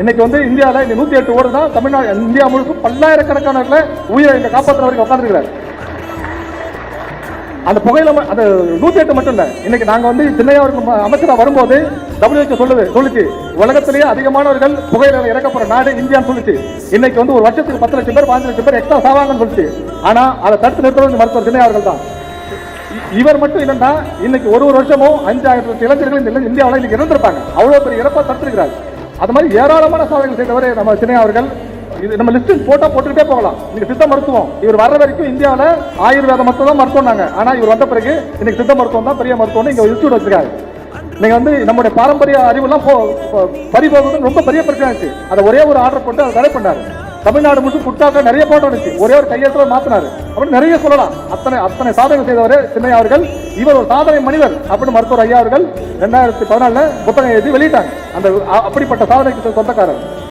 இன்னைக்கு வந்து இந்தியாவில் இந்த 108 ஓடு தான் தமிழ்நாடு இந்தியா முழுக்க பல்லாயிரக்கணக்கானவர்களை உயிரை இங்க காப்பாற்றுற வரைக்கும் உட்காந்துருக்கிறார். அந்த புகையில அந்த 108 மட்டும் இல்ல, இன்னைக்கு நாங்க வந்து சின்னையாவுக்கு அமைச்சரா வரும்போது WHO சொல்லுச்சு உலகத்திலேயே அதிகமானவர்கள் புகையில இறக்கப்படுற நாடு இந்தியான்னு சொல்லிச்சு. இன்னைக்கு வந்து ஒரு வருஷத்துக்கு 10 லட்சம் பேர் 5 லட்சம் பேர் எக்ஸ்ட்ரா சாவாங்கன்னு சொல்லிச்சு. ஆனா அதை தடுத்து நிறுத்துறது மருத்துவர் சின்னையாவர்கள் தான். இவர் மட்டும் இல்லைன்னா இன்னைக்கு ஒரு வருஷமும் 5000 இளைஞர்கள் இந்த இந்தியாவில் இன்னைக்கு இறந்திருப்பாங்க. அவ்வளவு பெரிய இறப்பா தடுத்திருக்கிறார். அது மாதிரி ஏராளமான சாதனைகள் செய்தவரே நம்ம சின்னையாவர்கள். இது நம்ம லிஸ்ட் போட்டுக்கிட்டே போகலாம். நீங்க சித்த மருத்துவம் இவர் வர்ற வரைக்கும் இந்தியாவில் ஆயுர்வேத மருத்துவம் தான் மருத்துவம்னாங்க. ஆனா இவர் வந்த பிறகு இன்னைக்கு சித்த மருத்துவம் தான் பெரிய மருத்துவம் இங்க இன்ஸ்டியூட் வச்சிருக்காரு. நீங்க வந்து நம்முடைய பாரம்பரிய அறிவுலாம் பறிபோகுதுன்னு ரொம்ப பெரிய பிரச்சனை இருந்துச்சு. அதை ஒரே ஒரு ஆர்டர் போட்டு அதை தடை பண்ணாரு. தமிழ்நாடு முழுக்க புட்டாக்க நிறைய போட்டோ இருந்துச்சு, ஒரே ஒரு கையெழுத்துல மாத்தினாரு. அப்படின்னு நிறைய சொல்லலாம். அத்தனை சாதனை செய்தவரே சின்னையாவர்கள். இவர் ஒரு சாதனை மனிதர் அப்படின்னு மருத்துவர் ஐயா அவர்கள் 2014 புத்தகம் எழுதி வெளியிட்டாங்க. அந்த அப்படிப்பட்ட சாதனைக்கு சொந்தக்காரர்.